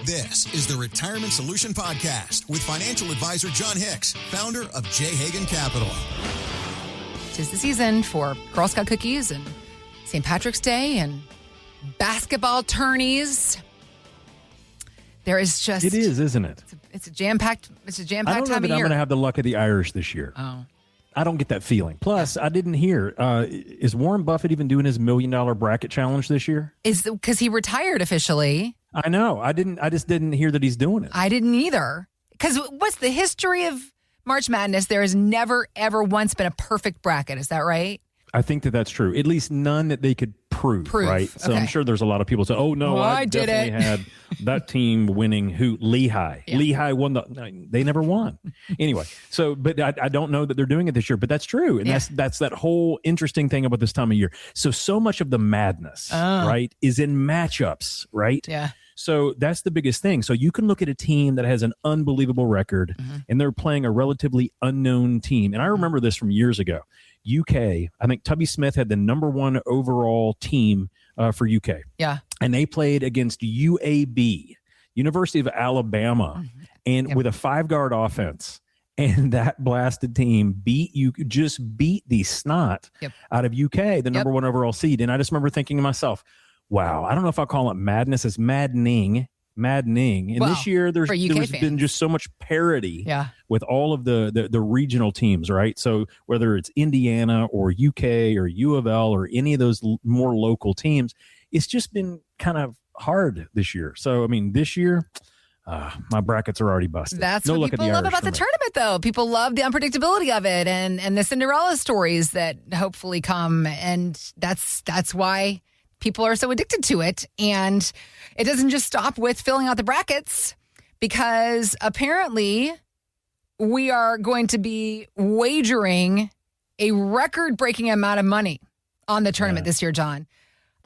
This is the Retirement Solution Podcast with financial advisor Jon Hicks, founder of J. Hagan Capital. 'Tis the season for Girl Scout cookies and St. Patrick's Day and basketball tourneys. There is just... It is, isn't it? It's a jam-packed time of year. I don't know that I'm going to have the luck of the Irish this year. Oh. I don't get that feeling. Plus, I didn't hear, is Warren Buffett even doing his $1 million bracket challenge this year? Is because he retired officially. I know. I just didn't hear that he's doing it. I didn't either. Because what's the history of March Madness? There has never, ever once been a perfect bracket. Is that right? I think that that's true. At least none that they could prove. Right? So okay. I'm sure there's a lot of people say, oh, no, I definitely had that team winning Lehigh. Yeah. Lehigh won they never won. Anyway, but I don't know that they're doing it this year, but that's true. And that's that whole interesting thing about this time of year. So much of the madness, right, is in matchups, right? Yeah. So that's the biggest thing. So you can look at a team that has an unbelievable record and they're playing a relatively unknown team. And I remember this from years ago. UK, I think Tubby Smith had the number one overall team for UK. Yeah. And they played against UAB, University of Alabama, and with a 5-guard offense. And that blasted team beat the snot out of UK, the number one overall seed. And I just remember thinking to myself, wow, I don't know if I'll call it madness. It's maddening. And this year there's been just so much parity with all of the regional teams, right? So whether it's Indiana or UK or U of L or any of those more local teams, it's just been kind of hard this year. So, I mean, this year, my brackets are already busted. That's what people love about the tournament, though. People love the unpredictability of it and the Cinderella stories that hopefully come. And that's why people are so addicted to it. And it doesn't just stop with filling out the brackets, because apparently we are going to be wagering a record-breaking amount of money on the tournament this year, John.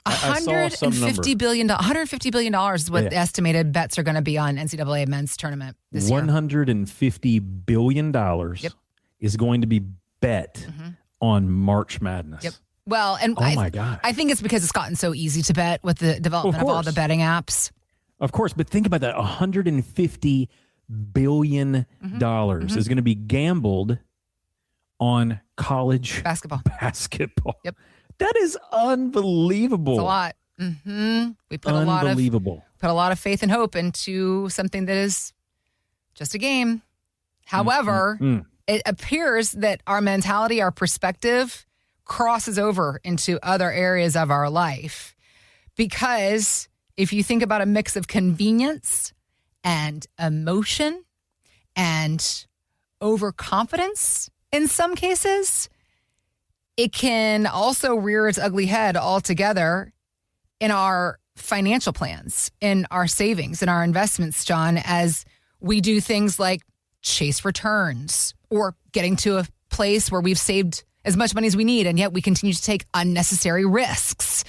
$150 billion is what the estimated bets are going to be on NCAA men's tournament this year. $150 billion is going to be bet on March Madness. Yep. Well, and my God. I think it's because it's gotten so easy to bet with the development of all the betting apps. Of course, but think about that. $150 billion is going to be gambled on college basketball. Yep. That is unbelievable. It's a lot. We put a lot of faith and hope into something that is just a game. However, it appears that our mentality, our perspective crosses over into other areas of our life. Because if you think about a mix of convenience and emotion and overconfidence in some cases, it can also rear its ugly head altogether in our financial plans, in our savings, in our investments, John, as we do things like chase returns or getting to a place where we've saved as much money as we need, and yet we continue to take unnecessary risks.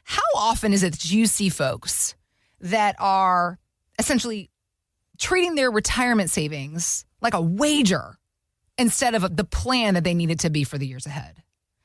How often is it that you see folks that are essentially treating their retirement savings like a wager instead of the plan that they need it to be for the years ahead?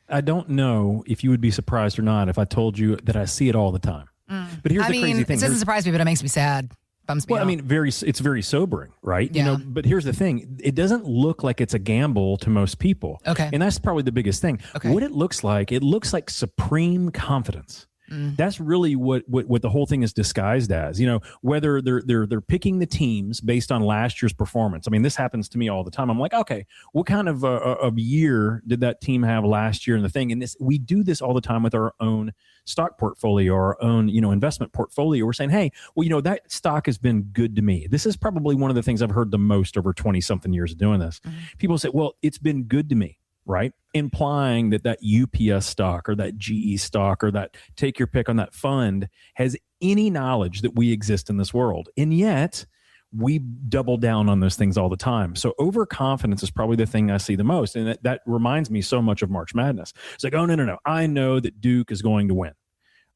I don't know if you would be surprised or not if I told you that I see it all the time. But here's the crazy thing. It doesn't surprise me, but it makes me sad. Bums me out. I mean, it's very sobering, right? Yeah. But here's the thing. It doesn't look like it's a gamble to most people. Okay. And that's probably the biggest thing. Okay. What it looks like supreme confidence. That's really what the whole thing is disguised as. Whether they're picking the teams based on last year's performance. I mean, this happens to me all the time. I'm like, okay, what kind of year did that team have last year? And the thing, and we do this all the time with our own stock portfolio, our own investment portfolio. We're saying, hey, well, that stock has been good to me. This is probably one of the things I've heard the most over 20 something years of doing this. People say, well, it's been good to me. Right? Implying that UPS stock or that GE stock or that take your pick on that fund has any knowledge that we exist in this world. And yet we double down on those things all the time. So overconfidence is probably the thing I see the most. And that reminds me so much of March Madness. It's like, oh, no. I know that Duke is going to win.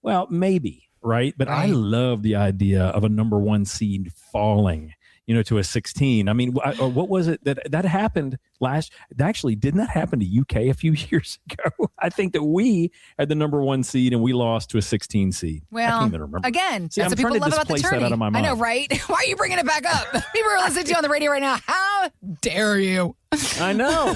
Well, maybe, right? But I love the idea of a number one seed falling to a 16. I mean, what was it that happened actually, didn't that happen to UK a few years ago? I think that we had the number 1 seed and we lost to a 16 seed. Well, I can't even remember. Again, that's what people love about the tourney. I know, right? Why are you bringing it back up? People are listening to you on the radio right now. How dare you? I know.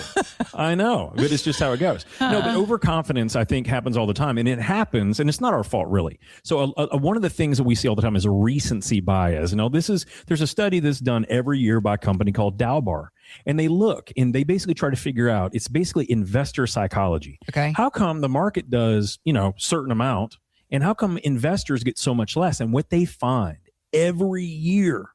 But it's just how it goes. No, but overconfidence, I think, happens all the time. And it happens, and it's not our fault, really. So one of the things that we see all the time is a recency bias. Now, there's a study that's done every year by a company called Dalbar. And they look, and they basically try to figure out, it's basically investor psychology. Okay. How come the market does, certain amount, and how come investors get so much less? And what they find every year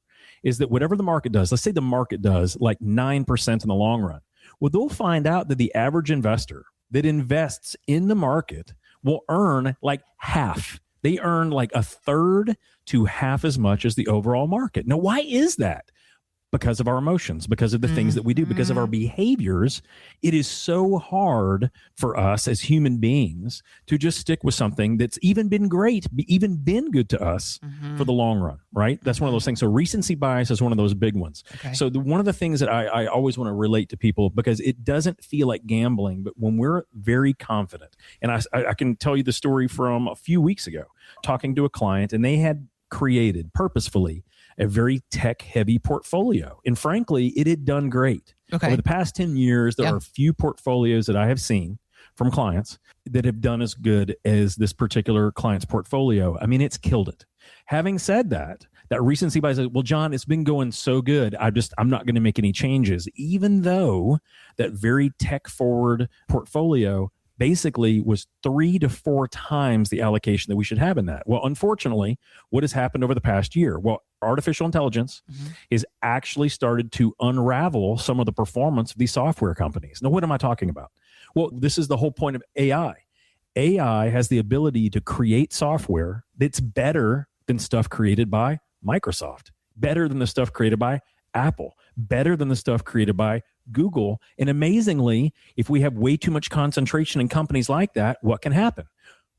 is that whatever the market does, let's say the market does like 9% in the long run. Well, they'll find out that the average investor that invests in the market will earn like half. They earn like a third to half as much as the overall market. Now, why is that? Because of our emotions, because of the things that we do, because of our behaviors. It is so hard for us as human beings to just stick with something that's even been great, even been good to us for the long run, right? That's one of those things. So recency bias is one of those big ones. Okay. So one of the things that I always want to relate to people, because it doesn't feel like gambling, but when we're very confident, and I can tell you the story from a few weeks ago, talking to a client, and they had created purposefully a very tech-heavy portfolio. And frankly, it had done great. Okay. Over the past 10 years, there are a few portfolios that I have seen from clients that have done as good as this particular client's portfolio. I mean, it's killed it. Having said that recency bias, well, John, it's been going so good. I'm not going to make any changes, even though that very tech-forward portfolio basically was 3 to 4 times the allocation that we should have in that. Well, unfortunately, what has happened over the past year? Well, artificial intelligence has actually started to unravel some of the performance of these software companies. Now, what am I talking about? Well, this is the whole point of AI. AI has the ability to create software that's better than stuff created by Microsoft, better than the stuff created by Apple, better than the stuff created by Google. And amazingly, if we have way too much concentration in companies like that, what can happen?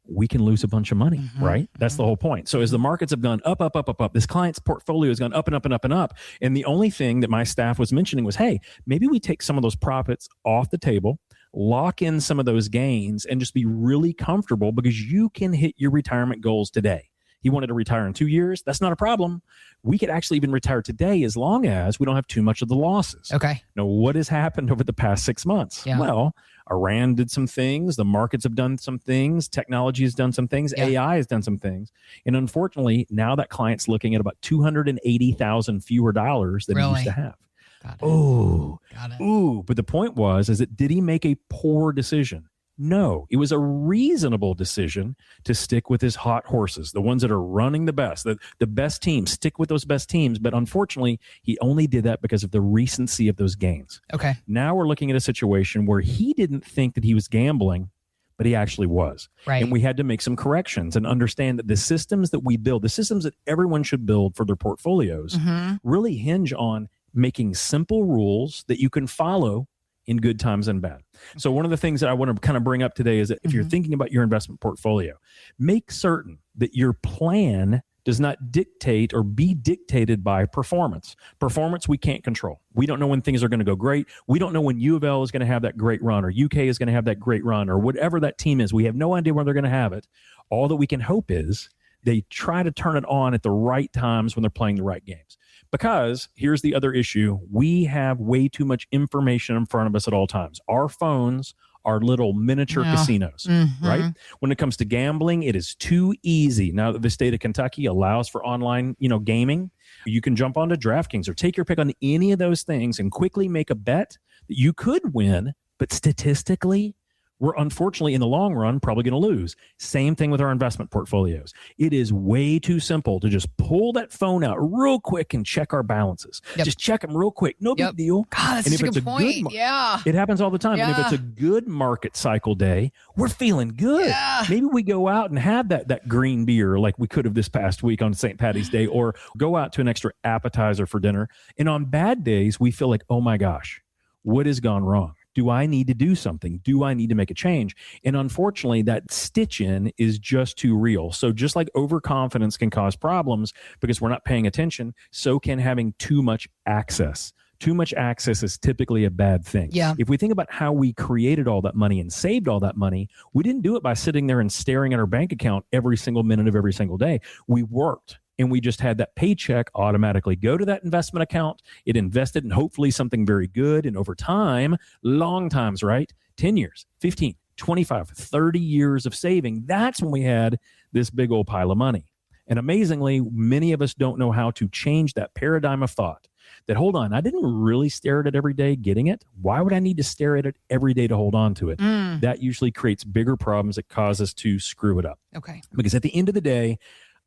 We can lose a bunch of money, right? That's the whole point. So as the markets have gone up, this client's portfolio has gone up and up and up and up. And the only thing that my staff was mentioning was, hey, maybe we take some of those profits off the table, lock in some of those gains, and just be really comfortable, because you can hit your retirement goals today. He wanted to retire in 2 years. That's not a problem. We could actually even retire today as long as we don't have too much of the losses. Okay. Now, what has happened over the past 6 months? Yeah. Well, Iran did some things. The markets have done some things. Technology has done some things. Yeah. AI has done some things. And unfortunately, now that client's looking at about $280,000 fewer dollars than he used to have. Got it. Oh, Got it. ooh. But the point was, did he make a poor decision? No, it was a reasonable decision to stick with his hot horses, the ones that are running the best, the best teams. Stick with those best teams. But unfortunately, he only did that because of the recency of those gains. Okay. Now we're looking at a situation where he didn't think that he was gambling, but he actually was. Right. And we had to make some corrections and understand that the systems that we build, the systems that everyone should build for their portfolios, really hinge on making simple rules that you can follow in good times and bad. So one of the things that I want to kind of bring up today is that if you're thinking about your investment portfolio, make certain that your plan does not dictate or be dictated by performance. Performance we can't control. We don't know when things are going to go great. We don't know when U of L is going to have that great run, or UK is going to have that great run, or whatever that team is. We have no idea when they're going to have it. All that we can hope is they try to turn it on at the right times when they're playing the right games. Because here's the other issue. We have way too much information in front of us at all times. Our phones are little miniature casinos, right? When it comes to gambling, it is too easy. Now that the state of Kentucky allows for online, gaming, you can jump onto DraftKings or take your pick on any of those things and quickly make a bet that you could win, but statistically, we're unfortunately in the long run probably going to lose. Same thing with our investment portfolios. It is way too simple to just pull that phone out real quick and check our balances. Just check them real quick. No big deal. God, that's such a good point. It happens all the time. And if it's a good market cycle day, we're feeling good. Maybe we go out and have that green beer like we could have this past week on St. Patty's Day, or go out to an extra appetizer for dinner. And on bad days, we feel like, oh my gosh, what has gone wrong? Do I need to do something? Do I need to make a change? And unfortunately, that stitch in is just too real. So just like overconfidence can cause problems because we're not paying attention, so can having too much access. Too much access is typically a bad thing. Yeah. If we think about how we created all that money and saved all that money, we didn't do it by sitting there and staring at our bank account every single minute of every single day. We worked. And we just had that paycheck automatically go to that investment account. It invested in hopefully something very good. And over time, long times, right? 10 years, 15, 25, 30 years of saving. That's when we had this big old pile of money. And amazingly, many of us don't know how to change that paradigm of thought that, hold on, I didn't really stare at it every day getting it. Why would I need to stare at it every day to hold on to it? That usually creates bigger problems that cause us to screw it up. Okay. Because at the end of the day,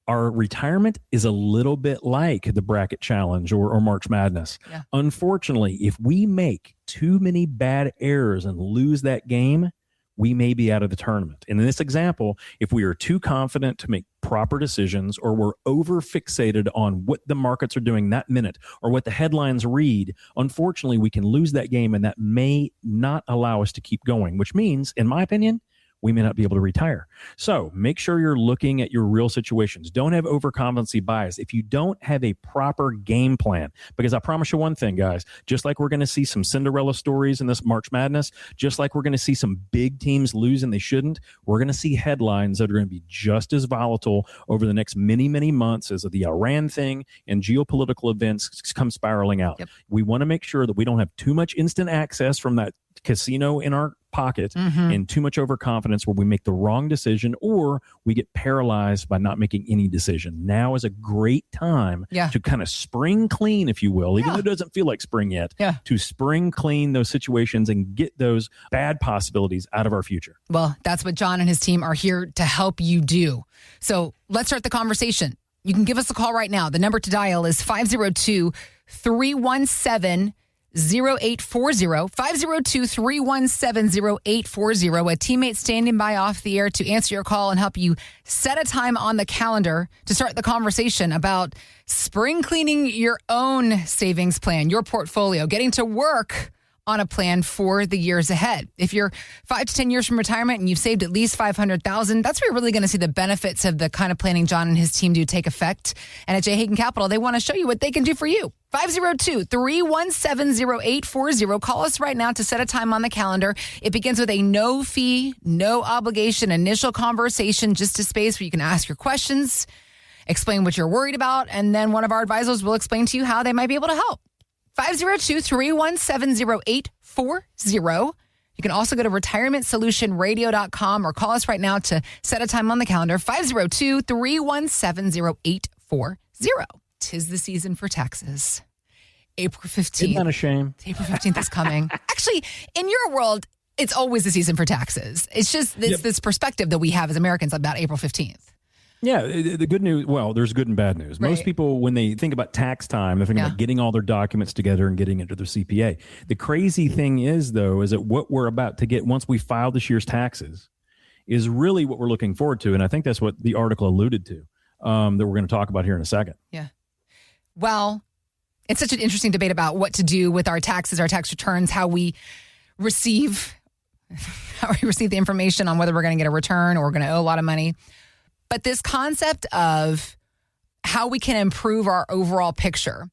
our retirement is a little bit like the bracket challenge or March Madness. Yeah. Unfortunately, if we make too many bad errors and lose that game, we may be out of the tournament. And in this example, if we are too confident to make proper decisions, or we're over fixated on what the markets are doing that minute or what the headlines read, unfortunately, we can lose that game, and that may not allow us to keep going, which means, in my opinion, we may not be able to retire. So make sure you're looking at your real situations. Don't have overconfidence bias if you don't have a proper game plan. Because I promise you one thing, guys, just like we're going to see some Cinderella stories in this March Madness, just like we're going to see some big teams lose and they shouldn't, we're going to see headlines that are going to be just as volatile over the next many, many months as the Iran thing and geopolitical events come spiraling out. Yep. We want to make sure that we don't have too much instant access from that casino in our pocket and too much overconfidence where we make the wrong decision or we get paralyzed by not making any decision. Now is a great time to kind of spring clean, if you will, even though it doesn't feel like spring yet, to spring clean those situations and get those bad possibilities out of our future. Well, that's what Jon and his team are here to help you do. So let's start the conversation. You can give us a call right now. The number to dial is 502-317-0840, 502-317-0840. A teammate standing by off the air to answer your call and help you set a time on the calendar to start the conversation about spring cleaning your own savings plan, your portfolio, getting to work on a plan for the years ahead. If you're 5 to 10 years from retirement and you've saved at least $500,000, that's where you're really going to see the benefits of the kind of planning Jon and his team do take effect. And at J. Hagan Capital, they want to show you what they can do for you. 502-317-0840. Call us right now to set a time on the calendar. It begins with a no fee, no obligation initial conversation, just a space where you can ask your questions, explain what you're worried about, and then one of our advisors will explain to you how they might be able to help. 502-317-0840. You can also go to retirementsolutionradio.com or call us right now to set a time on the calendar. 502-317-0840. 'Tis the season for taxes. April 15th. Isn't that a shame? April 15th is coming. Actually, in your world, it's always the season for taxes. It's just this perspective that we have as Americans about April 15th. Yeah, the good news, well, there's good and bad news. Right. Most people, when they think about tax time, they're thinking about getting all their documents together and getting into their CPA. The crazy thing is, though, is that what we're about to get once we file this year's taxes is really what we're looking forward to. And I think that's what the article alluded to that we're going to talk about here in a second. Yeah. Well, it's such an interesting debate about what to do with our taxes, our tax returns, how we receive the information on whether we're going to get a return or we're going to owe a lot of money. But this concept of how we can improve our overall picture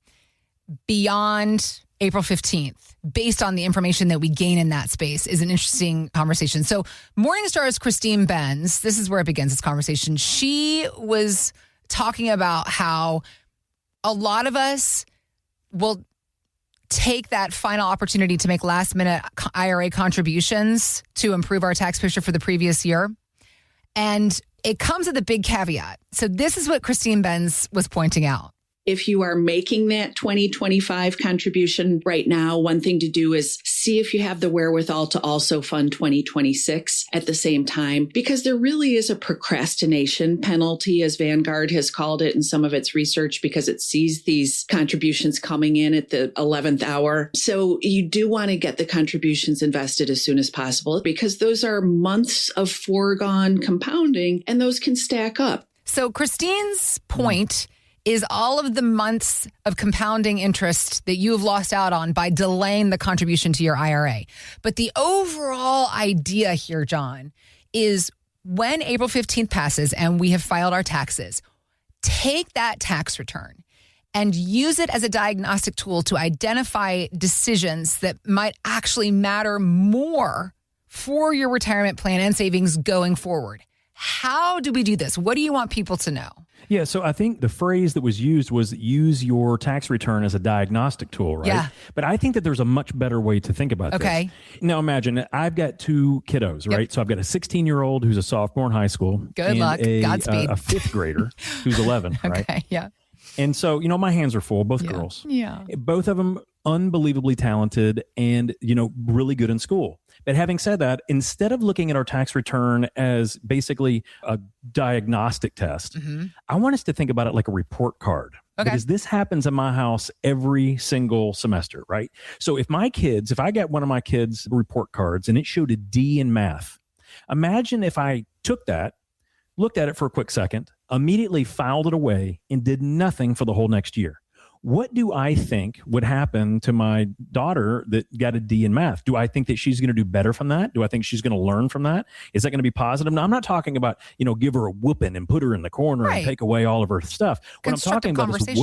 beyond April 15th, based on the information that we gain in that space, is an interesting conversation. So Morningstar's Christine Benz, this is where it begins, this conversation. She was talking about how a lot of us will take that final opportunity to make last-minute IRA contributions to improve our tax picture for the previous year. And it comes with a big caveat. So this is what Christine Benz was pointing out. If you are making that 2025 contribution right now, one thing to do is see if you have the wherewithal to also fund 2026 at the same time, because there really is a procrastination penalty, as Vanguard has called it in some of its research, because it sees these contributions coming in at the 11th hour. So you do want to get the contributions invested as soon as possible, because those are months of foregone compounding and those can stack up. So Christine's point is all of the months of compounding interest that you have lost out on by delaying the contribution to your IRA. But the overall idea here, Jon, is when April 15th passes and we have filed our taxes, take that tax return and use it as a diagnostic tool to identify decisions that might actually matter more for your retirement plan and savings going forward. How do we do this? What do you want people to know? Yeah, so I think the phrase that was used was use your tax return as a diagnostic tool, right? Yeah. But I think that there's a much better way to think about this. Now imagine I've got two kiddos, right? Yep. So I've got a 16-year-old who's a sophomore in high school. Good luck. Godspeed. A fifth grader who's 11, right? Okay, yeah. And so, my hands are full, both girls. Yeah. Both of them unbelievably talented and, really good in school. But having said that, instead of looking at our tax return as basically a diagnostic test, I want us to think about it like a report card. Okay. Because this happens in my house every single semester, right? So if I got one of my kids' report cards and it showed a D in math, imagine if I took that, looked at it for a quick second, immediately filed it away, and did nothing for the whole next year. What do I think would happen to my daughter that got a D in math? Do I think that she's going to do better from that? Do I think she's going to learn from that? Is that going to be positive? Now, I'm not talking about, give her a whooping and put her in the corner and take away all of her stuff. What I'm talking about is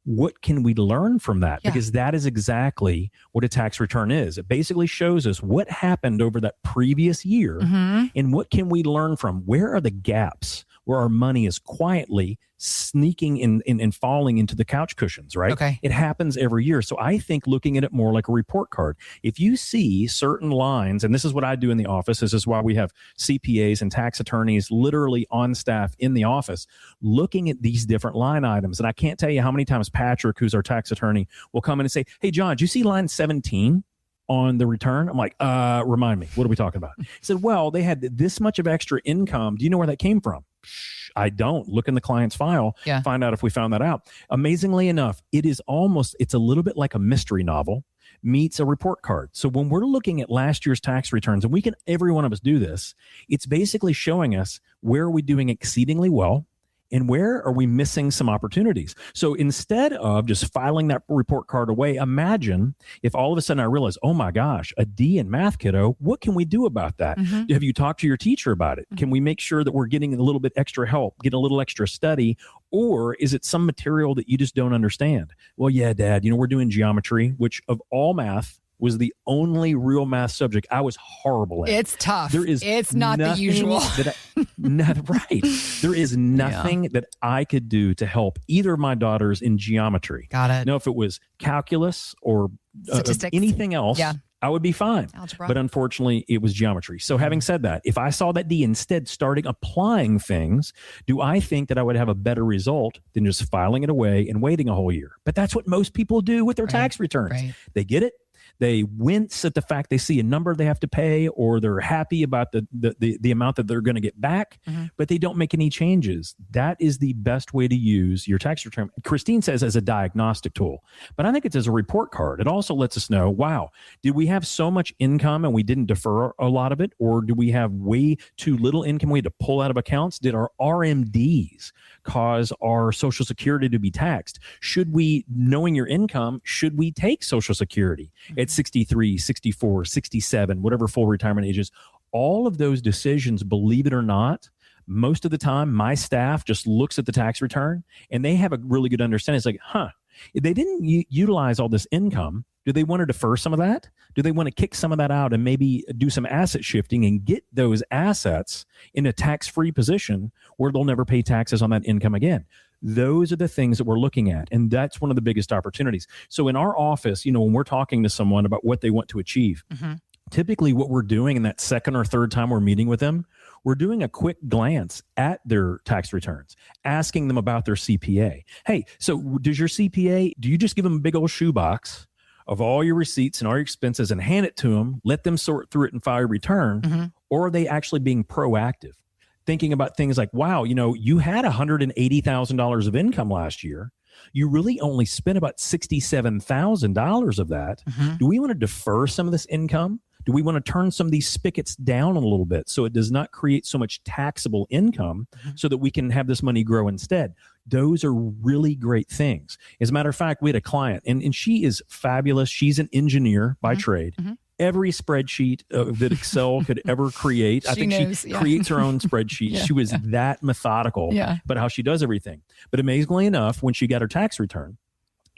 what can we learn from that? Yeah. Because that is exactly what a tax return is. It basically shows us what happened over that previous year and what can we learn from? Where are the gaps where our money is quietly sneaking in and falling into the couch cushions, right? Okay. It happens every year. So I think looking at it more like a report card. If you see certain lines, and this is what I do in the office, this is why we have CPAs and tax attorneys literally on staff in the office, looking at these different line items. And I can't tell you how many times Patrick, who's our tax attorney, will come in and say, "Hey, Jon, do you see line 17? On the return?" I'm like, remind me, what are we talking about? He said, "Well, they had this much of extra income. Do you know where that came from?" I don't. Look in the client's file, find out if we found that out. Amazingly enough, it's a little bit like a mystery novel meets a report card. So when we're looking at last year's tax returns, and every one of us do this, it's basically showing us where are we doing exceedingly well, and where are we missing some opportunities? So instead of just filing that report card away, imagine if all of a sudden I realize, oh my gosh, a D in math, kiddo, what can we do about that? Have you talked to your teacher about it? Can we make sure that we're getting a little bit extra help, get a little extra study? Or is it some material that you just don't understand? Well, yeah, Dad, we're doing geometry, which of all math was the only real math subject I was horrible at. It's tough. It's not the usual. Right. There is nothing that I could do to help either of my daughters in geometry. Got it. Now, if it was calculus or statistics, anything else, I would be fine. Algebra. But unfortunately, it was geometry. So having said that, if I saw that D instead starting applying things, do I think that I would have a better result than just filing it away and waiting a whole year? But that's what most people do with their tax returns. Right. They get it. They wince at the fact they see a number they have to pay, or they're happy about the amount that they're going to get back, but they don't make any changes. That is the best way to use your tax return. Christine says as a diagnostic tool, but I think it's as a report card. It also lets us know, wow, did we have so much income and we didn't defer a lot of it? Or do we have way too little income we had to pull out of accounts? Did our RMDs cause our Social Security to be taxed? Should we, knowing your income, should we take Social Security at 63, 64, 67, whatever full retirement age is? All of those decisions, believe it or not, most of the time, my staff just looks at the tax return and they have a really good understanding. It's like, if they didn't utilize all this income, do they want to defer some of that? Do they want to kick some of that out and maybe do some asset shifting and get those assets in a tax-free position where they'll never pay taxes on that income again? Those are the things that we're looking at. And that's one of the biggest opportunities. So in our office, when we're talking to someone about what they want to achieve, typically what we're doing in that second or third time we're meeting with them, we're doing a quick glance at their tax returns, asking them about their CPA. Hey, so do you just give them a big old shoebox of all your receipts and all your expenses and hand it to them, let them sort through it and file your return? Or are they actually being proactive? Thinking about things like, wow, you had $180,000 of income last year. You really only spent about $67,000 of that. Do we want to defer some of this income? Do we want to turn some of these spigots down a little bit so it does not create so much taxable income so that we can have this money grow instead? Those are really great things. As a matter of fact, we had a client, and she is fabulous. She's an engineer by trade. Every spreadsheet that Excel could ever create. I think she creates her own spreadsheet. She was that methodical, but how she does everything. But amazingly enough, when she got her tax return,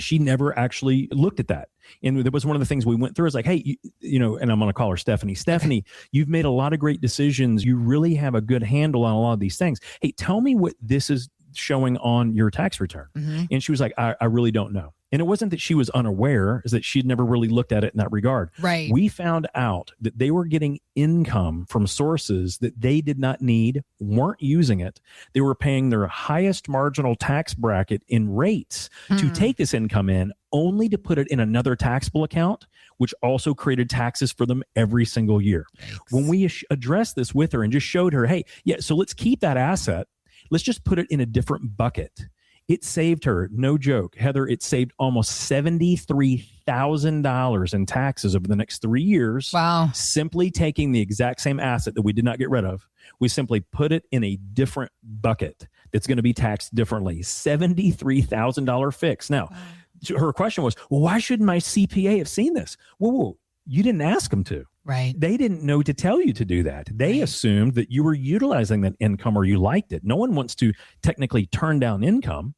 she never actually looked at that. And that was one of the things we went through. Is like, hey, you know, and I'm going to call her Stephanie. Stephanie, you've made a lot of great decisions. You really have a good handle on a lot of these things. Hey, tell me what this is showing on your tax return. And she was like, I really don't know. And it wasn't that she was unaware, is that she'd never really looked at it in that regard. Right. We found out that they were getting income from sources that they did not need, weren't using it. They were paying their highest marginal tax bracket in rates to take this income in, only to put it in another taxable account, which also created taxes for them every single year. Thanks. When we addressed this with her and just showed her, hey, so let's keep that asset. Let's just put it in a different bucket. It saved her, no joke, Heather, it saved almost $73,000 in taxes over the next 3 years. Wow. Simply taking the exact same asset that we did not get rid of. We simply put it in a different bucket that's going to be taxed differently. $73,000 fix. Now, her question was, well, why shouldn't my CPA have seen this? Whoa, you didn't ask them to. Right. They didn't know to tell you to do that. They assumed that you were utilizing that income or you liked it. No one wants to technically turn down income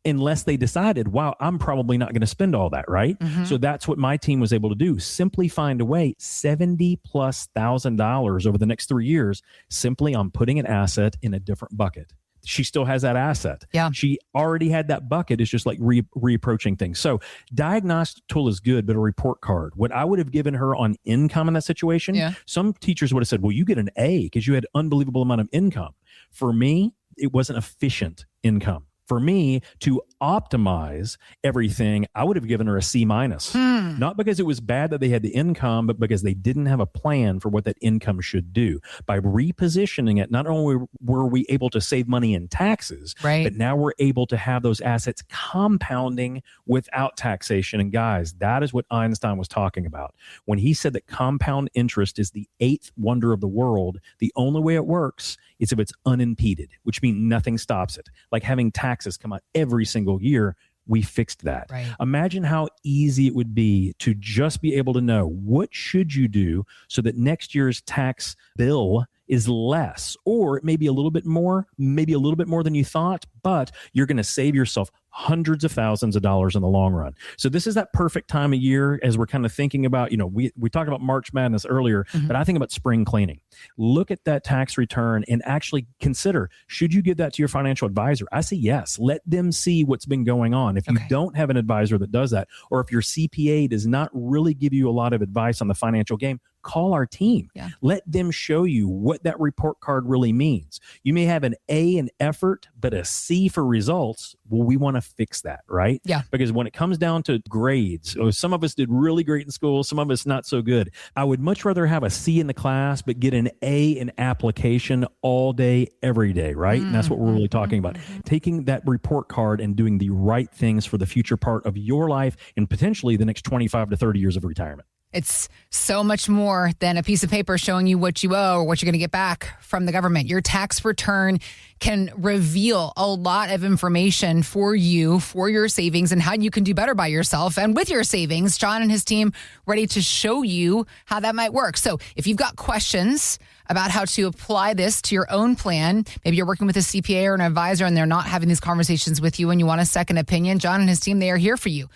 unless they decided, wow, I'm probably not going to spend all that, right? So that's what my team was able to do. Simply find a way, $70,000+ over the next 3 years, simply on putting an asset in a different bucket. She still has that asset. Yeah. She already had that bucket. It's just like reapproaching things. So diagnostic tool is good, but a report card, what I would have given her on income in that situation, some teachers would have said, well, you get an A because you had unbelievable amount of income. For me, it wasn't efficient income. For me to optimize everything, I would have given her a C-. Not because it was bad that they had the income, but because they didn't have a plan for what that income should do. By repositioning it, not only were we able to save money in taxes, but now we're able to have those assets compounding without taxation. And guys, that is what Einstein was talking about. When he said that compound interest is the 8th wonder of the world, the only way it works is if it's unimpeded, which means nothing stops it. Like having taxes come out every single year, we fixed that. Right. Imagine how easy it would be to just be able to know what should you do so that next year's tax bill is less, or it may be a little bit more, maybe a little bit more than you thought, but you're going to save yourself hundreds of thousands of dollars in the long run. So this is that perfect time of year as we're kind of thinking about, you know, we talked about March Madness earlier, but I think about spring cleaning. Look at that tax return and actually consider, should you give that to your financial advisor? I say yes. Let them see what's been going on. If you don't have an advisor that does that, or if your CPA does not really give you a lot of advice on the financial game, call our team. Let them show you what that report card really means. You may have an A in effort, but a C for results. Well, we want to fix that, right? Because when it comes down to grades, some of us did really great in school, some of us not so good. I would much rather have a C in the class, but get an A in application all day, every day, right? And that's what we're really talking about. Taking that report card and doing the right things for the future part of your life and potentially the next 25 to 30 years of retirement. It's so much more than a piece of paper showing you what you owe or what you're going to get back from the government. Your tax return can reveal a lot of information for you, for your savings, and how you can do better by yourself. And with your savings, Jon and his team ready to show you how that might work. So if you've got questions about how to apply this to your own plan, maybe you're working with a CPA or an advisor and they're not having these conversations with you and you want a second opinion, Jon and his team, they are here for you.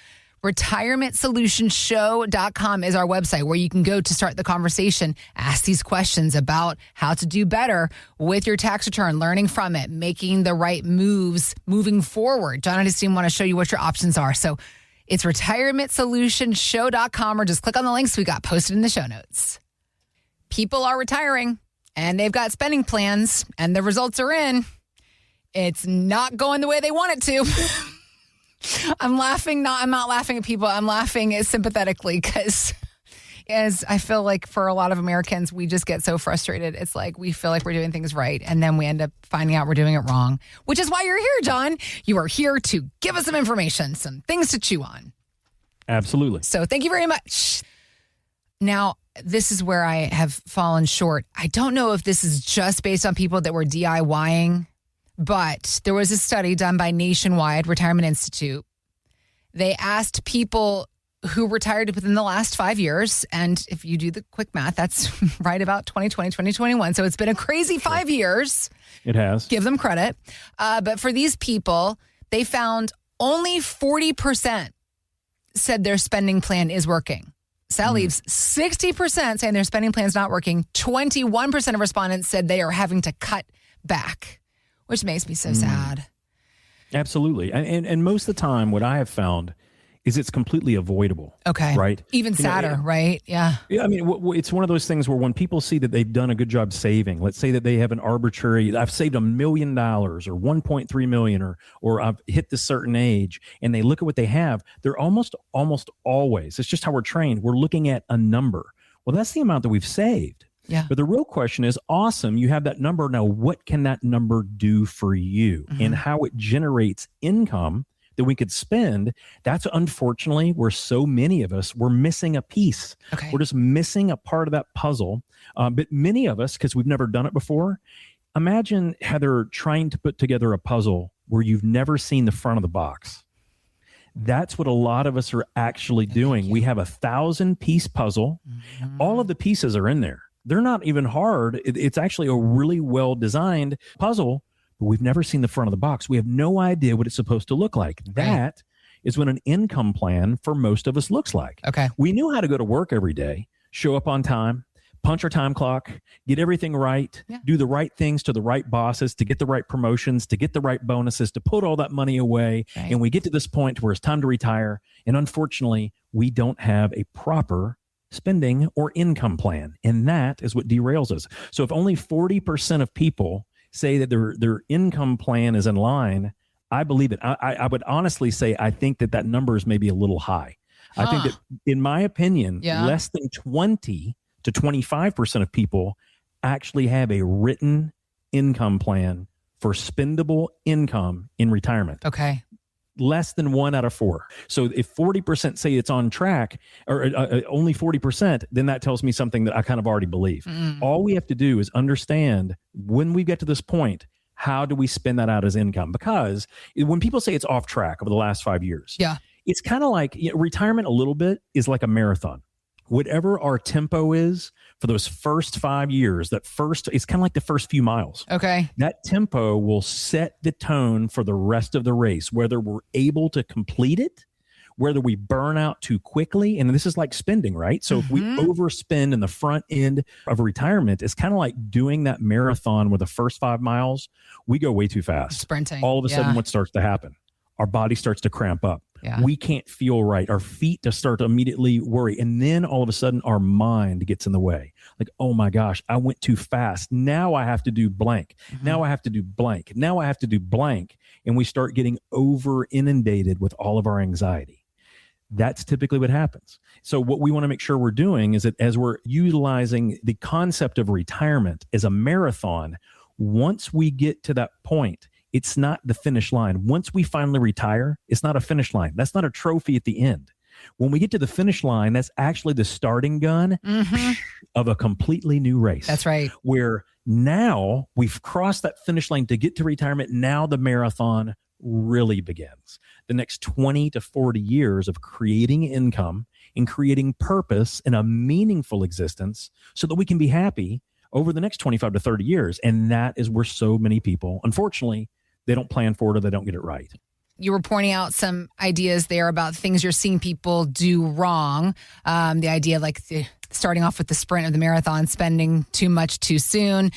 RetirementSolutionShow.com is our website where you can go to start the conversation, ask these questions about how to do better with your tax return, learning from it, making the right moves moving forward. Jon and his team want to show you what your options are. So it's RetirementSolutionShow.com, or just click on the links we got posted in the show notes. People are retiring and they've got spending plans and the results are in. It's not going the way they want it to. I'm laughing. I'm not laughing at people. I'm laughing sympathetically because as I feel like for a lot of Americans, we just get so frustrated. It's like we feel like we're doing things right, and then we end up finding out we're doing it wrong, which is why you're here, Jon. You are here to give us some information, some things to chew on. Absolutely. So thank you very much. Now, this is where I have fallen short. I don't know if this is just based on people that were DIYing, But there was a study done by Nationwide Retirement Institute. They asked people who retired within the last 5 years. And if you do the quick math, that's right about 2020, 2021. So it's been a crazy 5 years. It has. Give them credit. But for these people, they found only 40% said their spending plan is working. So that leaves 60% saying their spending plan is not working. 21% of respondents said they are having to cut back, which makes me so sad. Absolutely. And most of the time, what I have found is it's completely avoidable. Okay. Right? Even sadder, right? Yeah. Yeah. I mean, it's one of those things where when people see that they've done a good job saving, let's say that they have an arbitrary, I've saved $1 million or 1.3 million or I've hit this certain age, and they look at what they have, they're almost always, it's just how we're trained. We're looking at a number. Well, that's the amount that we've saved. Yeah. But the real question is, awesome, you have that number. Now, what can that number do for you and how it generates income that we could spend? That's unfortunately where so many of us, we're missing a piece. Okay. We're just missing a part of that puzzle. But many of us, because we've never done it before, imagine, Heather, trying to put together a puzzle where you've never seen the front of the box. That's what a lot of us are actually doing. We have a 1,000-piece puzzle. All of the pieces are in there. They're not even hard. It's actually a really well-designed puzzle, but we've never seen the front of the box. We have no idea what it's supposed to look like. That is what an income plan for most of us looks like. Okay. We knew how to go to work every day, show up on time, punch our time clock, get everything right, do the right things to the right bosses, to get the right promotions, to get the right bonuses, to put all that money away. Right. And we get to this point where it's time to retire. And unfortunately, we don't have a proper spending or income plan. And that is what derails us. So if only 40% of people say that their income plan is in line, I believe it. I would honestly say I think that number is maybe a little high. I think that, in my opinion, less than 20 to 25% of people actually have a written income plan for spendable income in retirement. Okay. Less than 1 out of 4. So if 40% say it's on track, or only 40%, then that tells me something that I kind of already believe. All we have to do is understand, when we get to this point, how do we spend that out as income? Because when people say it's off track over the last 5 years, it's kind of like, retirement a little bit is like a marathon. Whatever our tempo is for those first 5 years, it's kind of like the first few miles. Okay. That tempo will set the tone for the rest of the race, whether we're able to complete it, whether we burn out too quickly. And this is like spending, right? So if we overspend in the front end of retirement, it's kind of like doing that marathon with the first 5 miles. We go way too fast. Sprinting. All of a sudden, what starts to happen? Our body starts to cramp up. Yeah. We can't feel right. Our feet just start to immediately worry. And then all of a sudden our mind gets in the way. Like, oh my gosh, I went too fast. Now I have to do blank. Now I have to do blank. Now I have to do blank. And we start getting over inundated with all of our anxiety. That's typically what happens. So what we want to make sure we're doing is that as we're utilizing the concept of retirement as a marathon, once we get to that point, it's not the finish line. Once we finally retire, it's not a finish line. That's not a trophy at the end. When we get to the finish line, that's actually the starting gun of a completely new race. That's right. Where now we've crossed that finish line to get to retirement. Now the marathon really begins. The next 20 to 40 years of creating income and creating purpose in a meaningful existence so that we can be happy over the next 25 to 30 years. And that is where so many people, unfortunately, they don't plan for it or they don't get it right. You were pointing out some ideas there about things you're seeing people do wrong. The idea of starting off with the sprint of the marathon, spending too much too soon.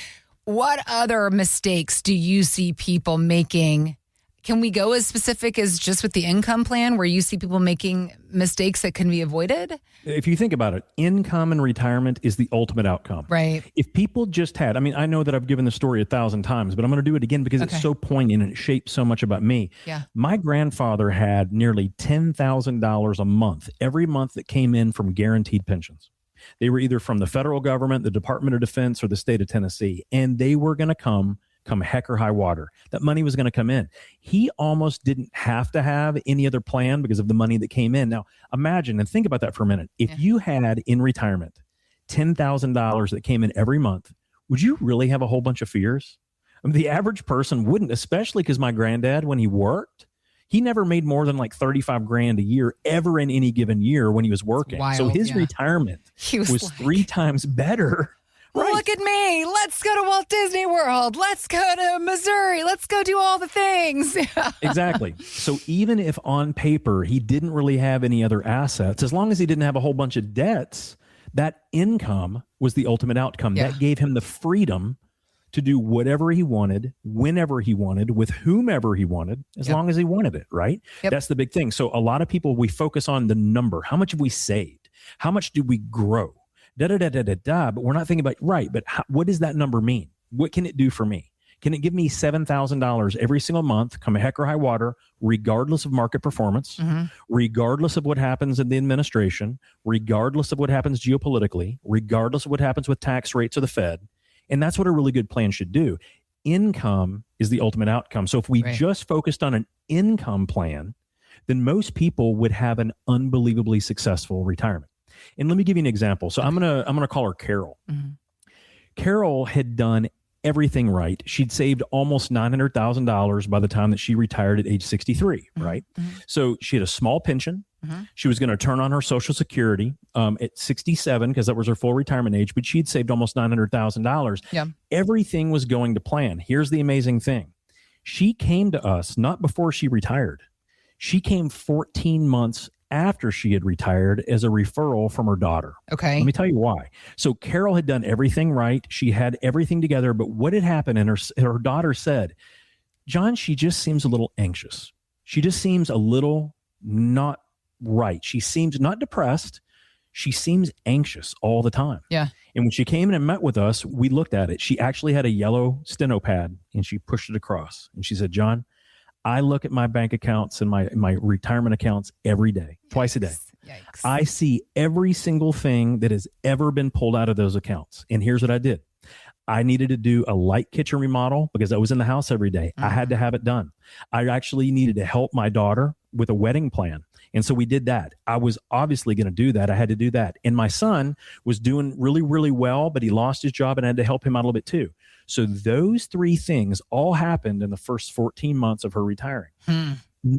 What other mistakes do you see people making? Can we go as specific as just with the income plan where you see people making mistakes that can be avoided? If you think about it, income and retirement is the ultimate outcome. Right. If people just had, I know that I've given the story 1,000 times, but I'm going to do it again because it's so poignant and it shapes so much about me. Yeah. My grandfather had nearly $10,000 a month, every month that came in from guaranteed pensions. They were either from the federal government, the Department of Defense, or the state of Tennessee, and they were going to come heck or high water. That money was going to come in. He almost didn't have to have any other plan because of the money that came in. Now, imagine and think about that for a minute. If you had in retirement $10,000 that came in every month, would you really have a whole bunch of fears? I mean, the average person wouldn't, especially because my granddad, when he worked, he never made more than like 35 grand a year ever in any given year when he was working. Wild, so his retirement was like, 3 times better. Right. Look at me. Let's go to Walt Disney World. Let's go to Missouri. Let's go do all the things. Exactly. So even if on paper he didn't really have any other assets, as long as he didn't have a whole bunch of debts, that income was the ultimate outcome. That gave him the freedom to do whatever he wanted, whenever he wanted, with whomever he wanted, as long as he wanted it, right? That's the big thing. So a lot of people, we focus on the number. How much have we saved? How much do we grow? But we're not thinking about, but what does that number mean? What can it do for me? Can it give me $7,000 every single month, come heck or high water, regardless of market performance, regardless of what happens in the administration, regardless of what happens geopolitically, regardless of what happens with tax rates or the Fed? And that's what a really good plan should do. Income is the ultimate outcome. So if we just focused on an income plan, then most people would have an unbelievably successful retirement. And let me give you an example. So I'm gonna call her Carol. Carol had done everything right. She'd saved almost $900,000 by the time that she retired at age 63, right? So she had a small pension. She was going to turn on her Social Security at 67 because that was her full retirement age, but she'd saved almost $900,000. Everything was going to plan. Here's the amazing thing. She came to us not before she retired. She came 14 months after she had retired as a referral from her daughter. Okay. Let me tell you why. So Carol had done everything right. She had everything together, but what had happened, and her daughter said, Jon, she just seems a little anxious. She just seems a little not right. She seems not depressed. She seems anxious all the time. Yeah. And when she came in and met with us, we looked at it. She actually had a yellow steno pad and she pushed it across. And she said, Jon, I look at my bank accounts and my retirement accounts every day, twice a day. Yikes. I see every single thing that has ever been pulled out of those accounts. And here's what I did. I needed to do a light kitchen remodel because I was in the house every day. I had to have it done. I actually needed to help my daughter with a wedding plan. And so we did that. I was obviously going to do that. I had to do that. And my son was doing really, really well, but he lost his job and I had to help him out a little bit too. So those 3 things all happened in the first 14 months of her retiring.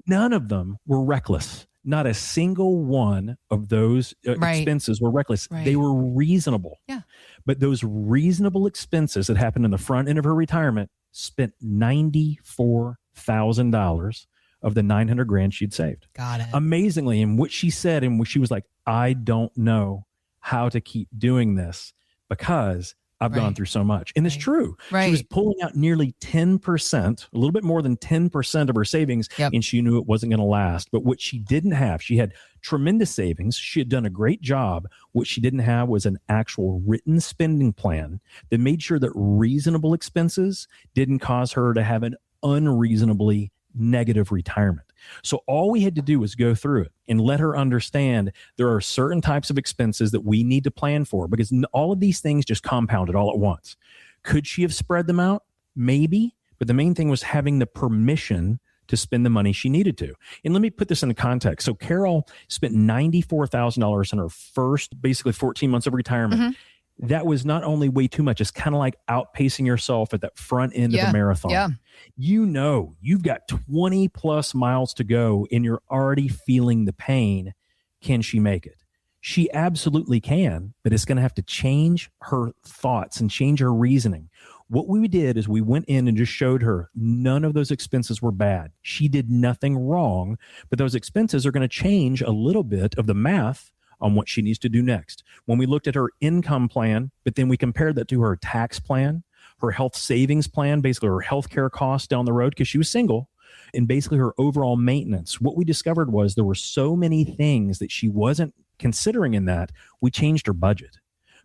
None of them were reckless. Not a single one of those expenses were reckless. They were reasonable. Yeah. But those reasonable expenses that happened in the front end of her retirement spent $94,000 of the $900,000 she'd saved. Got it. Amazingly. And what she said, and what she was like, I don't know how to keep doing this because I've gone through so much. And it's true. She was pulling out nearly 10%, a little bit more than 10% of her savings, and she knew it wasn't going to last. But what she didn't have, she had tremendous savings. She had done a great job. What she didn't have was an actual written spending plan that made sure that reasonable expenses didn't cause her to have an unreasonably negative retirement. So all we had to do was go through it and let her understand there are certain types of expenses that we need to plan for because all of these things just compounded all at once. Could she have spread them out? Maybe. But the main thing was having the permission to spend the money she needed to. And let me put this into context. So Carol spent $94,000 in her first basically 14 months of retirement. That was not only way too much, it's kind of like outpacing yourself at that front end of a marathon. Yeah. You know, you've got 20 plus miles to go and you're already feeling the pain. Can she make it? She absolutely can, but it's going to have to change her thoughts and change her reasoning. What we did is we went in and just showed her none of those expenses were bad. She did nothing wrong, but those expenses are going to change a little bit of the math on what she needs to do next. When we looked at her income plan, but then we compared that to her tax plan, her health savings plan, basically her healthcare costs down the road because she was single, and basically her overall maintenance, what we discovered was there were so many things that she wasn't considering in that. We changed her budget.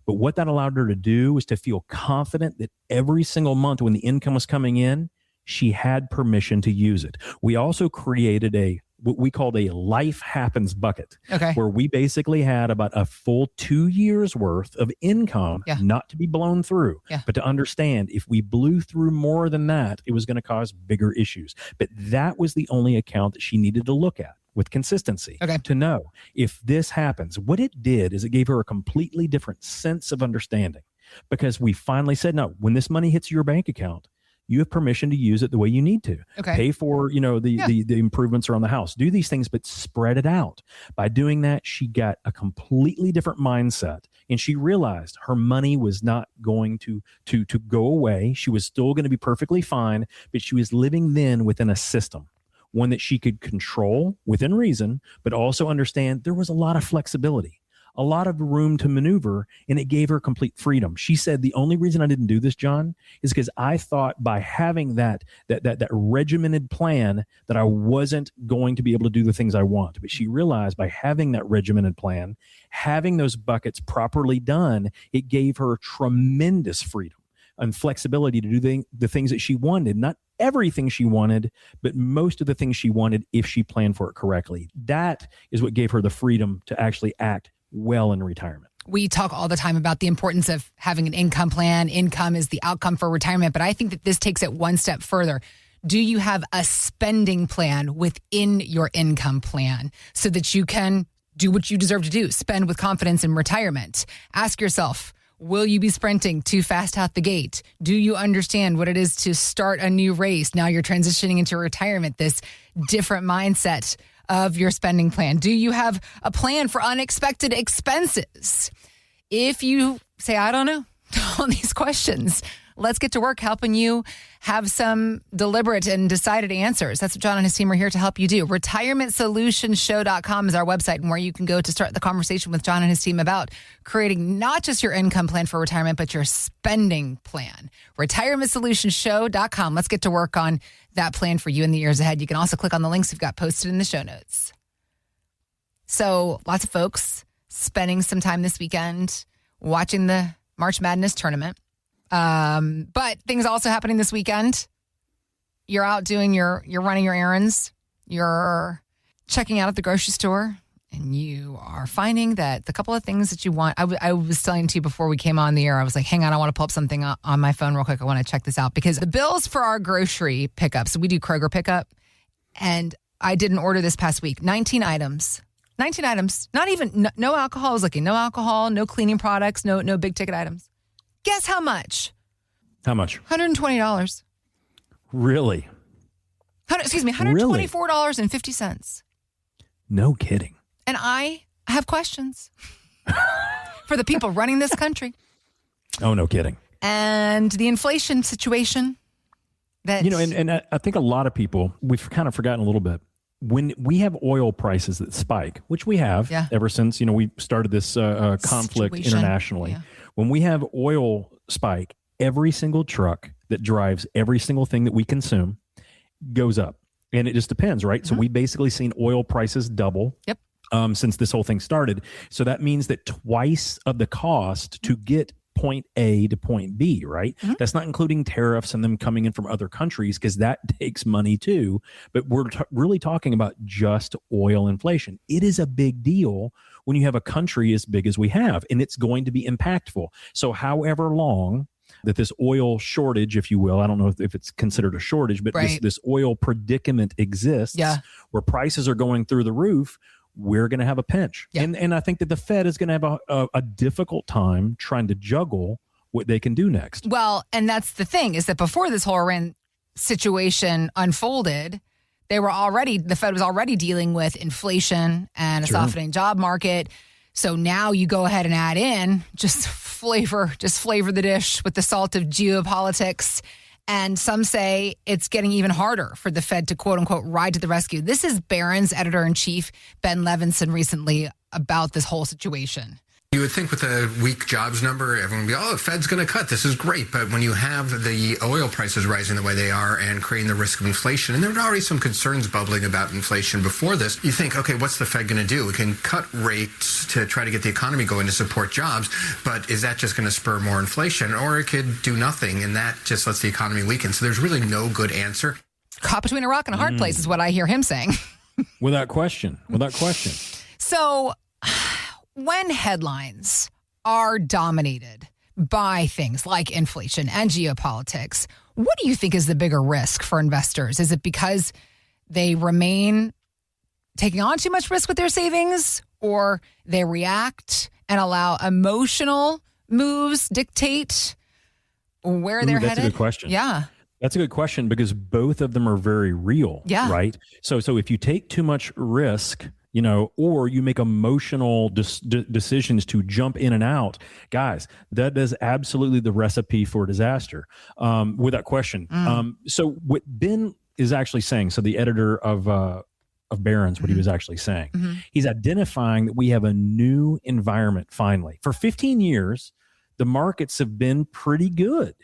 But what that allowed her to do was to feel confident that every single month when the income was coming in, she had permission to use it. We also created what we called a life happens bucket, where we basically had about a full 2 years worth of income, not to be blown through, but to understand if we blew through more than that, it was going to cause bigger issues. But that was the only account that she needed to look at with consistency to know if this happens. What it did is it gave her a completely different sense of understanding because we finally said, no, when this money hits your bank account, you have permission to use it the way you need to. Okay. Pay for, the improvements around the house. Do these things, but spread it out. By doing that, she got a completely different mindset. And she realized her money was not going to go away. She was still going to be perfectly fine, but she was living then within a system, one that she could control within reason, but also understand there was a lot of flexibility, a lot of room to maneuver, and it gave her complete freedom. She said, the only reason I didn't do this, John, is because I thought by having that regimented plan that I wasn't going to be able to do the things I want. But she realized by having that regimented plan, having those buckets properly done, it gave her tremendous freedom and flexibility to do the things that she wanted. Not everything she wanted, but most of the things she wanted if she planned for it correctly. That is what gave her the freedom to actually act well in retirement. We talk all the time about the importance of having an income plan. Income is the outcome for retirement, but I think that this takes it one step further. Do you have a spending plan within your income plan so that you can do what you deserve to do, spend with confidence in retirement? Ask yourself, will you be sprinting too fast out the gate? Do you understand what it is to start a new race? Now you're transitioning into retirement, this different mindset of your spending plan. Do you have a plan for unexpected expenses? If you say, I don't know, all these questions, let's get to work helping you have some deliberate and decided answers. That's what Jon and his team are here to help you do. RetirementSolutionShow.com is our website, and where you can go to start the conversation with Jon and his team about creating not just your income plan for retirement, but your spending plan. RetirementSolutionShow.com. Let's get to work on that plan for you in the years ahead. You can also click on the links we've got posted in the show notes. So lots of folks spending some time this weekend watching the March Madness tournament. But things also happening this weekend. You're out you're running your errands. You're checking out at the grocery store, and you are finding that the couple of things that you want. I was telling you before we came on the air, I was like, hang on, I want to pull up something on my phone real quick. I want to check this out because the bills for our grocery pickup. So we do Kroger pickup, and I did an order this past week. 19 items. Not even, no alcohol. I was looking, no alcohol, no cleaning products, no big ticket items. Guess how much? How much? $120. Really? $124.50. No kidding. And I have questions for the people running this country. Oh, no kidding. And the inflation situation that... and I think a lot of people, we've kind of forgotten a little bit. When we have oil prices that spike, which we have ever since, we started this conflict internationally. Yeah. When we have oil spike, every single truck that drives every single thing that we consume goes up. And it just depends, right? Mm-hmm. So we basically seen oil prices double since this whole thing started. So that means that twice of the cost to get point A to point B, right? Mm-hmm. That's not including tariffs and them coming in from other countries, because that takes money too. But we're really talking about just oil inflation. It is a big deal when you have a country as big as we have, and it's going to be impactful. So however long that this oil shortage, if you will, I don't know if it's considered a shortage, but this oil predicament exists where prices are going through the roof, we're going to have a pinch. Yeah. And I think that the Fed is going to have a difficult time trying to juggle what they can do next. Well, and that's the thing, is that before this whole Iran situation unfolded, the Fed was already dealing with inflation and a softening job market. So now you go ahead and add in, just flavor the dish with the salt of geopolitics. And some say it's getting even harder for the Fed to, quote unquote, ride to the rescue. This is Barron's editor-in-chief, Ben Levinson, recently about this whole situation. You would think with a weak jobs number, everyone would be, the Fed's going to cut. This is great. But when you have the oil prices rising the way they are and creating the risk of inflation, and there were already some concerns bubbling about inflation before this, you think, okay, what's the Fed going to do? It can cut rates to try to get the economy going to support jobs, but is that just going to spur more inflation? Or it could do nothing, and that just lets the economy weaken. So there's really no good answer. Caught between a rock and a hard place is what I hear him saying. Without question. So... when headlines are dominated by things like inflation and geopolitics, what do you think is the bigger risk for investors? Is it because they remain taking on too much risk with their savings, or they react and allow emotional moves dictate where they're headed? That's a good question. Yeah. That's a good question because both of them are very real, right? So if you take too much risk, or you make emotional decisions to jump in and out, guys, that is absolutely the recipe for disaster, without question. So what Ben is actually saying, so the editor of Barron's, what he was actually saying, he's identifying that we have a new environment finally. For 15 years, the markets have been pretty good,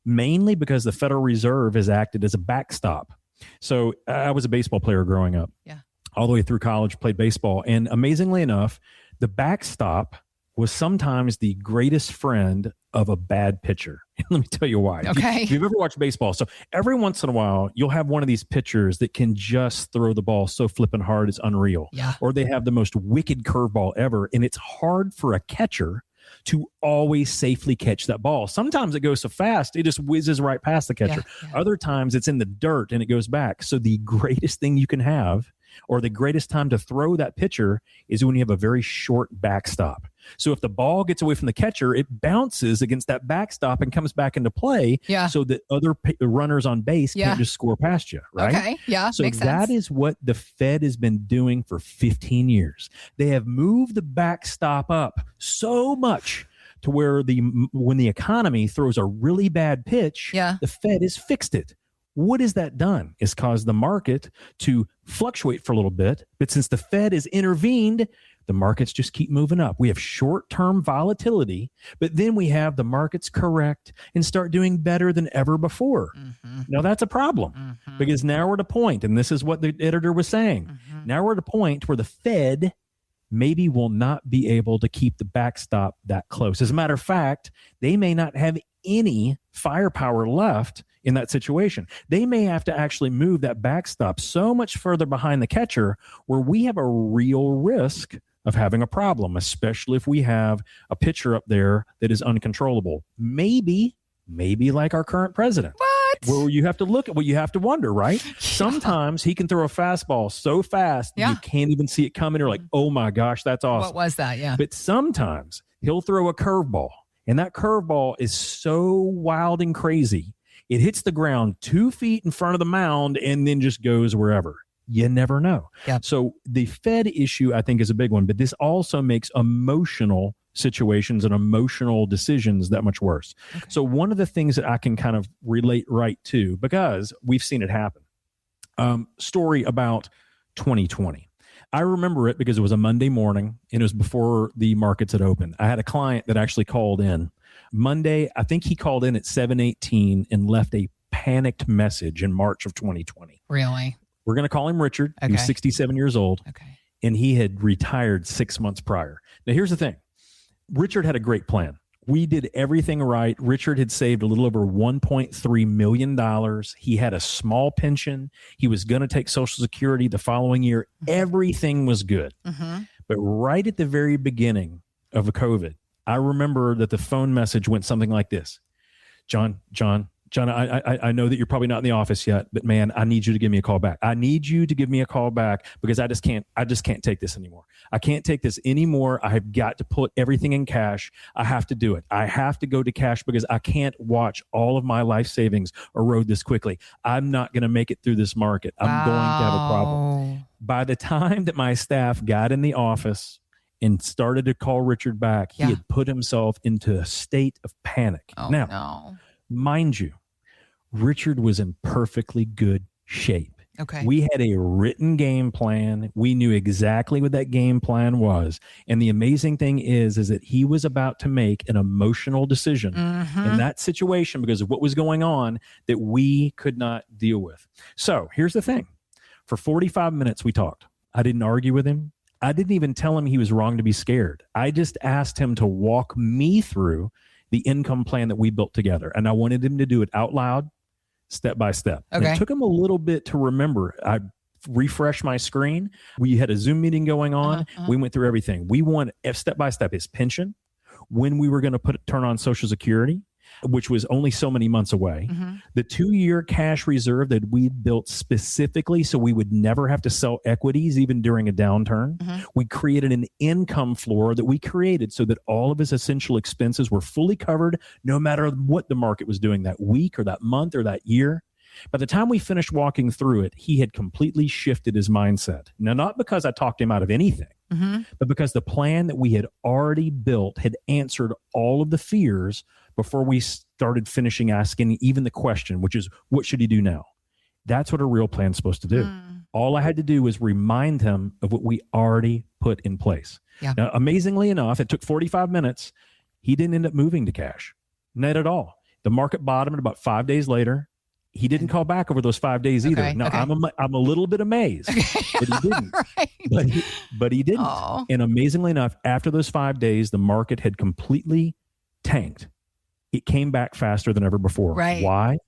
mainly because the Federal Reserve has acted as a backstop. So I was a baseball player growing up. Yeah. All the way through college, played baseball. And amazingly enough, the backstop was sometimes the greatest friend of a bad pitcher. Let me tell you why. Okay. If you've ever watched baseball, so every once in a while, you'll have one of these pitchers that can just throw the ball so flipping hard, it's unreal. Yeah. Or they have the most wicked curveball ever. And it's hard for a catcher to always safely catch that ball. Sometimes it goes so fast, it just whizzes right past the catcher. Other times it's in the dirt and it goes back. So the greatest thing you can have, or the greatest time to throw that pitcher, is when you have a very short backstop. So if the ball gets away from the catcher, it bounces against that backstop and comes back into play so that other runners on base can't just score past you, right? Okay, so makes that sense. is what the Fed has been doing for 15 years. They have moved the backstop up so much to where when the economy throws a really bad pitch, the Fed has fixed it. What has that done? It's caused the market to fluctuate for a little bit. But since the Fed has intervened, the markets just keep moving up. We have short-term volatility, but then we have the markets correct and start doing better than ever before. Now, that's a problem because now we're at a point, and this is what the editor was saying. Now we're at a point where the Fed maybe will not be able to keep the backstop that close. As a matter of fact, they may not have any firepower left in that situation. They may have to actually move that backstop so much further behind the catcher where we have a real risk of having a problem, especially if we have a pitcher up there that is uncontrollable. Maybe like our current president. What? Well, you have to look at what you have to wonder, right? Sometimes he can throw a fastball so fast you can't even see it coming. You're like, oh my gosh, that's awesome. What was that? Yeah. But sometimes he'll throw a curveball, and that curveball is so wild and crazy. It hits the ground 2 feet in front of the mound and then just goes wherever. You never know. Yep. So the Fed issue, I think, is a big one, but this also makes emotional situations and emotional decisions that much worse. Okay. So one of the things that I can kind of relate right to, because we've seen it happen, story about 2020. I remember it because it was a Monday morning and it was before the markets had opened. I had a client that actually called in Monday. I think he called in at 7:18 and left a panicked message in March of 2020. Really? We're going to call him Richard. Okay. He was 67 years old. Okay. And he had retired 6 months prior. Now, here's the thing. Richard had a great plan. We did everything right. Richard had saved a little over $1.3 million. He had a small pension. He was going to take Social Security the following year. Everything was good. But right at the very beginning of COVID, I remember that the phone message went something like this. John, I know that you're probably not in the office yet, but man, I need you to give me a call back. I need you to give me a call back because I just can't take this anymore. I can't take this anymore. I have got to put everything in cash. I have to do it. I have to go to cash because I can't watch all of my life savings erode this quickly. I'm not going to make it through this market. I'm going to have a problem. By the time that my staff got in the office and started to call Richard back, he had put himself into a state of panic. Mind you, Richard was in perfectly good shape. Okay. We had a written game plan. We knew exactly what that game plan was. And the amazing thing is that he was about to make an emotional decision in that situation because of what was going on that we could not deal with. So here's the thing. For 45 minutes, we talked. I didn't argue with him. I didn't even tell him he was wrong to be scared. I just asked him to walk me through the income plan that we built together. And I wanted him to do it out loud, step by step. Okay. It took him a little bit to remember. I refreshed my screen. We had a Zoom meeting going on. We went through everything. We went step by step, his pension, when we were going to turn on Social Security, which was only so many months away, the 2-year cash reserve that we'd built specifically so we would never have to sell equities even during a downturn. We created an income floor that we created so that all of his essential expenses were fully covered no matter what the market was doing that week or that month or that year. By the time we finished walking through it, he had completely shifted his mindset. Now, not because I talked him out of anything, but because the plan that we had already built had answered all of the fears before we started finishing asking even the question, which is, what should he do now? That's what a real plan's supposed to do. All I had to do was remind him of what we already put in place. Yeah. Now, amazingly enough, it took 45 minutes. He didn't end up moving to cash. Not at all. The market bottomed about 5 days later. He didn't call back over those 5 days either. Now, I'm a little bit amazed that he didn't. Right. But he didn't. Oh. And amazingly enough, after those 5 days, the market had completely tanked. It came back faster than ever before. Right. Why?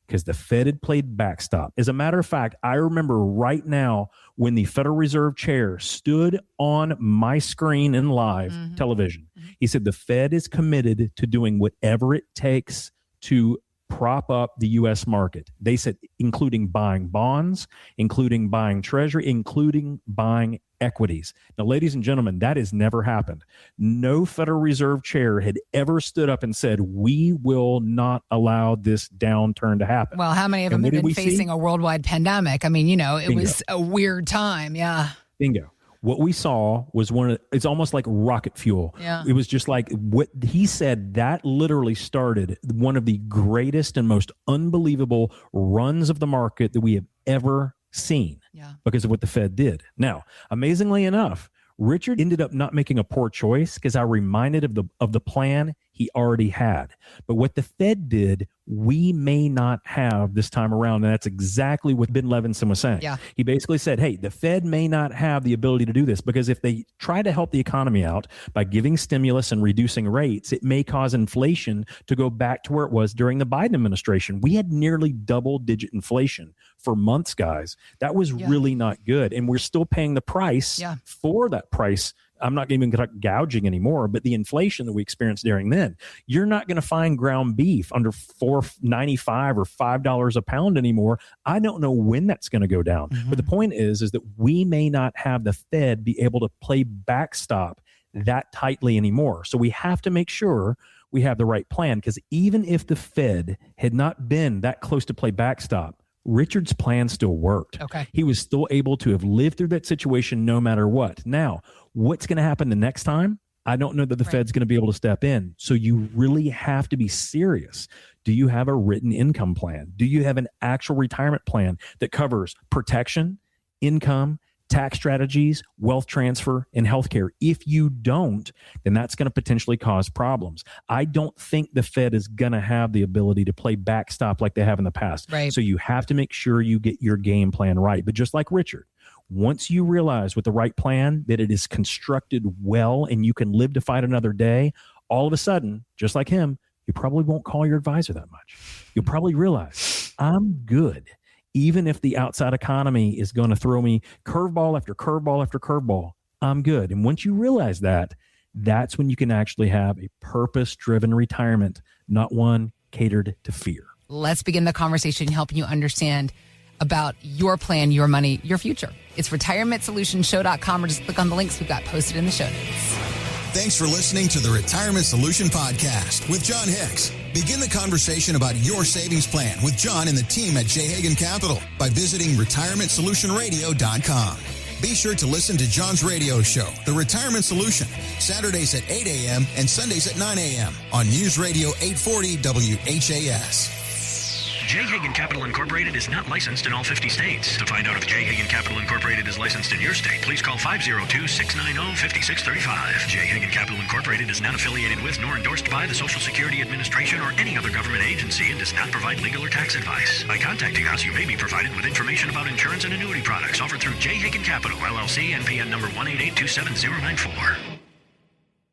Because the Fed had played backstop. As a matter of fact, I remember right now when the Federal Reserve chair stood on my screen in live television. He said the Fed is committed to doing whatever it takes to prop up the U.S. market. They said, including buying bonds, including buying treasury, including buying equities. Now, ladies and gentlemen, that has never happened. No Federal Reserve chair had ever stood up and said, we will not allow this downturn to happen. Well, how many of them have been facing a worldwide pandemic? I mean, it was a weird time. Yeah. Bingo. What we saw was it's almost like rocket fuel. Yeah. It was just like what he said, that literally started one of the greatest and most unbelievable runs of the market that we have ever seen because of what the Fed did. Now, amazingly enough, Richard ended up not making a poor choice because I reminded of the plan he already had. But what the Fed did, we may not have this time around. And that's exactly what Ben Levinson was saying. Yeah. He basically said, hey, the Fed may not have the ability to do this because if they try to help the economy out by giving stimulus and reducing rates, it may cause inflation to go back to where it was during the Biden administration. We had nearly double-digit inflation for months, guys. That was really not good. And we're still paying the price for that price. I'm not even going to gouging anymore, but the inflation that we experienced during then, you're not going to find ground beef under $4.95 or $5 a pound anymore. I don't know when that's going to go down. But the point is that we may not have the Fed be able to play backstop that tightly anymore. So we have to make sure we have the right plan, because even if the Fed had not been that close to play backstop, Richard's plan still worked. Okay. He was still able to have lived through that situation no matter what. Now, what's going to happen the next time? I don't know that the Fed's going to be able to step in. So you really have to be serious. Do you have a written income plan? Do you have an actual retirement plan that covers protection, income, tax strategies, wealth transfer, and healthcare? If you don't, then that's going to potentially cause problems. I don't think the Fed is going to have the ability to play backstop like they have in the past. Right. So you have to make sure you get your game plan right. But just like Richard, once you realize with the right plan that it is constructed well and you can live to fight another day, all of a sudden, just like him, you probably won't call your advisor that much. You'll probably realize, I'm good. Even if the outside economy is going to throw me curveball after curveball after curveball, I'm good. And once you realize that, that's when you can actually have a purpose-driven retirement, not one catered to fear. Let's begin the conversation helping you understand about your plan, your money, your future. It's retirementsolutionshow.com, or just click on the links we've got posted in the show notes. Thanks for listening to the Retirement Solution Podcast with Jon Hicks. Begin the conversation about your savings plan with Jon and the team at J. Hagan Capital by visiting retirementsolutionradio.com. Be sure to listen to Jon's radio show, The Retirement Solution, Saturdays at 8 a.m. and Sundays at 9 a.m. on News Radio 840 WHAS. J. Hagan Capital Incorporated is not licensed in all 50 states. To find out if J. Hagan Capital Incorporated is licensed in your state, please call 502-690-5635. J. Hagan Capital Incorporated is not affiliated with nor endorsed by the Social Security Administration or any other government agency and does not provide legal or tax advice. By contacting us, you may be provided with information about insurance and annuity products offered through J. Hagan Capital, LLC, NPN number 1882794.